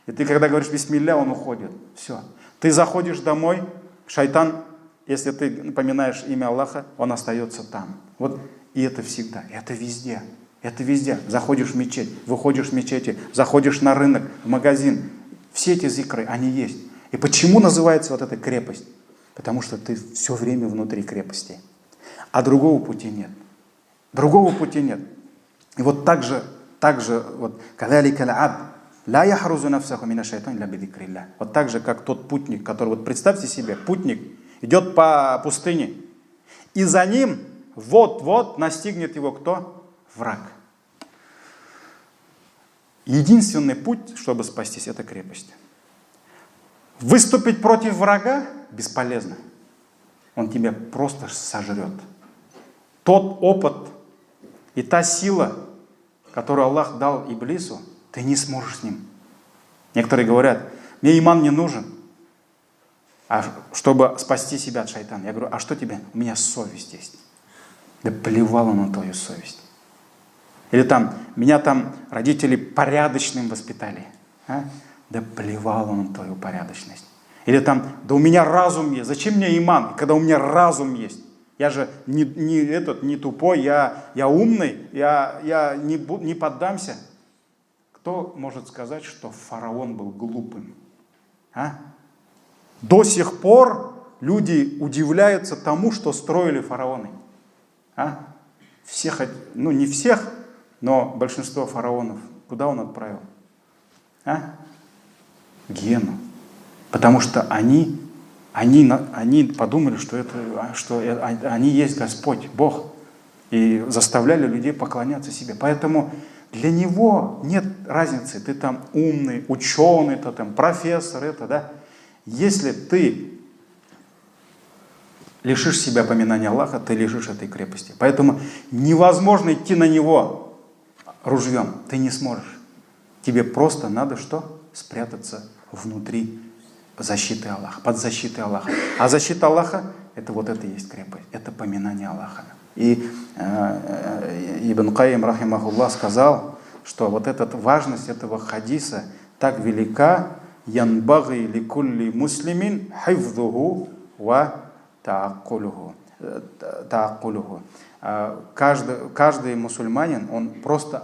И ты, когда говоришь бисмилля, он уходит. Все. Ты заходишь домой, шайтан, если ты поминаешь имя Аллаха, он остается там. Вот. И это всегда, это везде. Это везде. Заходишь в мечеть, выходишь в мечети, заходишь на рынок, в магазин. Все эти зикры, они есть. И почему называется вот эта крепость? Потому что ты все время внутри крепости. А другого пути нет. Другого пути нет. И вот так же вот, «Кадалика аль-абд ла яхрузу нафсаху мина шайтан ля бидикрилля. Вот так же, как тот путник, который, вот представьте себе, путник идет по пустыне, и за ним вот-вот настигнет его кто? Враг. Единственный путь, чтобы спастись, это крепость. Выступить против врага бесполезно. Он тебя просто сожрет. Тот опыт и та сила, которую Аллах дал Иблису, ты не сможешь с ним. Некоторые говорят, мне иман не нужен, чтобы спасти себя от шайтана. Я говорю, а что тебе? У меня совесть есть. Да плевало на твою совесть. Или там, меня там родители порядочным воспитали. А? Да плевало на твою порядочность. Или там, да у меня разум есть. Зачем мне иман, когда у меня разум есть? Я же не тупой, я умный, я не поддамся. Кто может сказать, что фараон был глупым? А? До сих пор люди удивляются тому, что строили фараоны. А? Всех, ну не всех, но большинство фараонов. Куда он отправил? А? Гиену. Потому что они подумали, что они есть Господь, Бог. И заставляли людей поклоняться себе. Поэтому для него нет разницы. Ты там умный, ученый, ты там профессор, да? Если ты лишишь себя поминания Аллаха, ты лишишь этой крепости. Поэтому невозможно идти на него ружьем. Ты не сможешь. Тебе просто надо что? Спрятаться внутри защиты Аллаха, под защитой Аллаха. А защита Аллаха — это вот это и есть крепость. Это поминание Аллаха. И Ибн Кайим, рахимахуллах, сказал, что вот эта важность этого хадиса так велика, янбаги ликулли муслимин хифзуху ва тааккулуху. Каждый мусульманин, он просто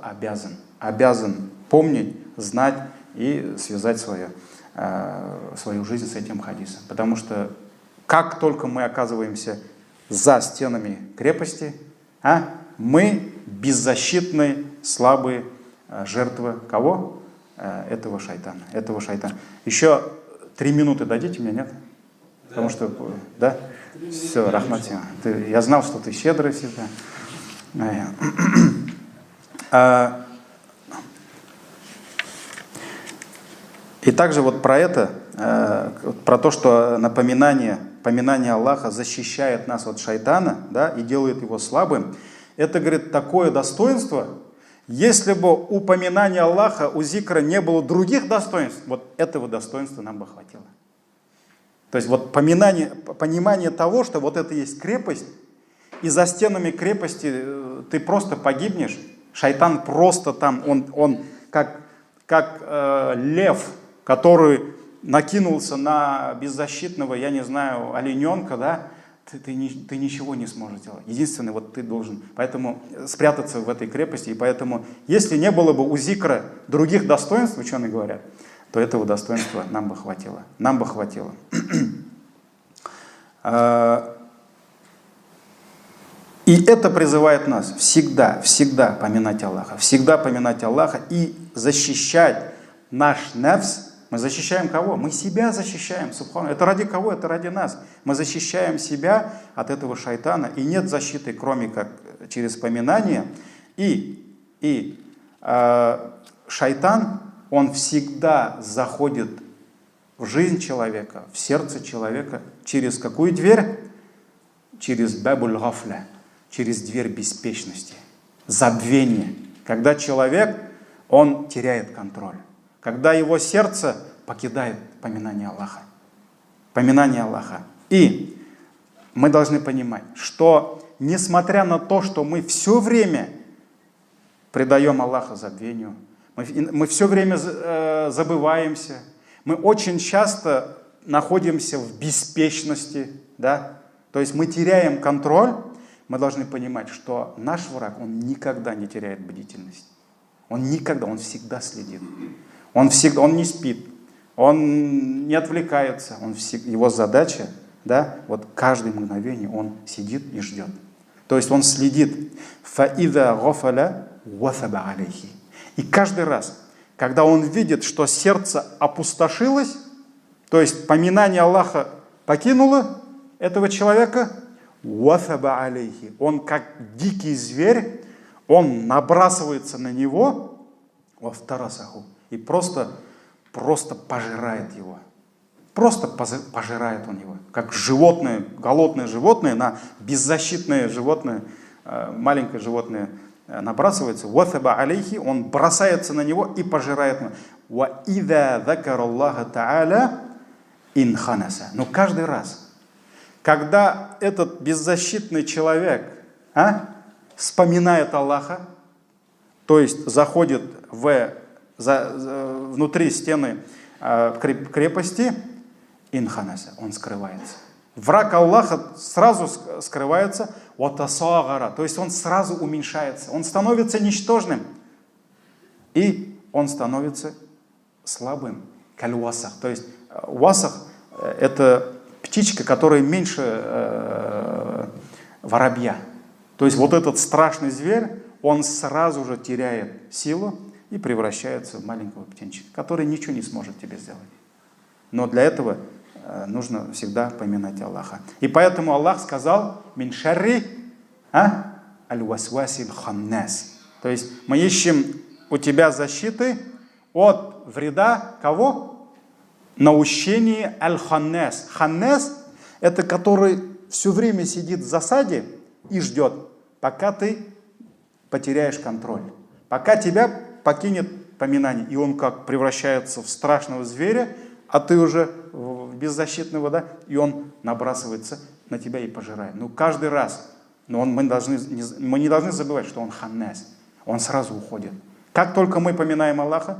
обязан помнить, знать и связать свою жизнь с этим хадисом. Потому что как только мы оказываемся за стенами крепости, мы беззащитные, слабые жертвы кого? Этого шайтана. Еще 3 минуты дадите мне, нет? Да. Потому что, да? Все, рахмат. Я знал, что ты щедрый всегда. И также вот про это, про то, что поминание Аллаха защищает нас от шайтана, да, и делает его слабым, это, говорит, такое достоинство. Если бы у поминания Аллаха, у зикра не было других достоинств, вот этого достоинства нам бы хватило. То есть вот понимание того, что вот это есть крепость, и за стенами крепости ты просто погибнешь, шайтан просто там, он как лев, который накинулся на беззащитного, я не знаю, олененка, да, ты ничего не сможешь делать. Единственное, вот ты должен, поэтому спрятаться в этой крепости, и поэтому, если не было бы у зикра других достоинств, ученые говорят, то этого достоинства нам бы хватило. И это призывает нас всегда поминать Аллаха и защищать наш нефс. Мы защищаем кого? Мы себя защищаем, субхана. Это ради кого? Это ради нас. Мы защищаем себя от этого шайтана. И нет защиты, кроме как через поминание. И шайтан, он всегда заходит в жизнь человека, в сердце человека. Через какую дверь? Через бабуль гафля, через дверь беспечности, забвения. Когда человек, он теряет контроль. Когда его сердце покидает поминание Аллаха. И мы должны понимать, что несмотря на то, что мы все время предаем Аллаха забвению, мы все время забываемся, мы очень часто находимся в беспечности, да? То есть мы теряем контроль, мы должны понимать, что наш враг, он никогда не теряет бдительность. Он всегда следит. Он не спит, он не отвлекается, его задача, да, вот каждое мгновение он сидит и ждет. То есть он следит. И каждый раз, когда он видит, что сердце опустошилось, то есть поминание Аллаха покинуло этого человека, вафаба алейхи, он как дикий зверь, он набрасывается на него, вафтарасаху, и просто пожирает его. Просто пожирает он его. Как животное, голодное животное на беззащитное животное, маленькое животное набрасывается. Вафаба алейхи, он бросается на него и пожирает его. Ва ида закараллаха та'аля инханаса. Но каждый раз, когда этот беззащитный человек вспоминает Аллаха, то есть заходит внутри стены крепости, инханаса, он скрывается. Враг Аллаха сразу скрывается, то есть он сразу уменьшается, он становится ничтожным, и он становится слабым, каль-васах. То есть васах – это птичка, которая меньше воробья. То есть вот этот страшный зверь, он сразу же теряет силу и превращается в маленького птенчика, который ничего не сможет тебе сделать. Но для этого нужно всегда поминать Аллаха. И поэтому Аллах сказал: «Мин шарри аль-васвасиль ханнас». То есть мы ищем у тебя защиты от вреда кого? Наущение аль-ханнас. Ханнас – это который все время сидит в засаде и ждет, пока ты потеряешь контроль, пока тебя покинет поминание. И он как превращается в страшного зверя, а ты уже беззащитного, да, и он набрасывается на тебя и пожирает. Ну, каждый раз. Но мы не должны забывать, что он ханнас. Он сразу уходит. Как только мы поминаем Аллаха,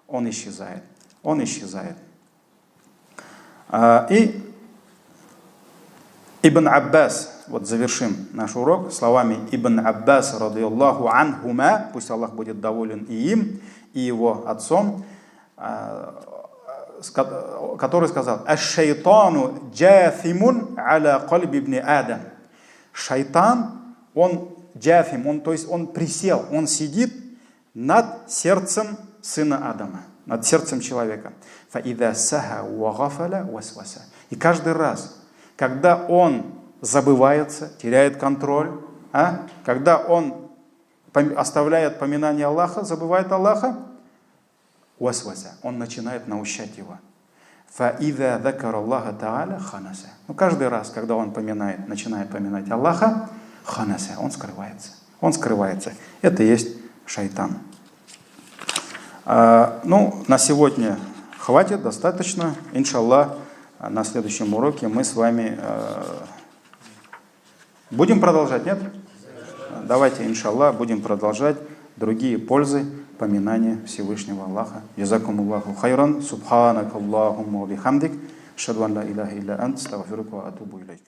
он исчезает. Он исчезает. И Ибн Аббас, вот завершим наш урок словами Ибн Аббас, радийаллаху анхума, пусть Аллах будет доволен и им, и его отцом, который сказал: «Аш-шайтану джафимун аля кальби ибн Адам». Шайтан, он джафим, то есть он присел, он сидит над сердцем сына Адама, над сердцем человека. «Фаида саха ва гафаля васваса». И каждый раз, когда он забывается, теряет контроль, когда он оставляет поминание Аллаха, забывает Аллаха, васваса, он начинает наущать его. فَإِذَا ذَكَرَ اللَّهَ تَعَالَى خَنَسَ. Ну, каждый раз, когда он начинает поминать Аллаха, ханаса, он скрывается. Он скрывается. Это и есть шайтан. Ну, на сегодня хватит, достаточно. Иншаллах, на следующем уроке мы с вами будем продолжать, нет? Давайте, иншаллах, будем продолжать другие пользы поминания Всевышнего Аллаха. Джазакумуллаху хайран, субханакаллахумма ва бихамдик, ашхаду ан ла илаха илля ант, астагфирука ва атубу илейк.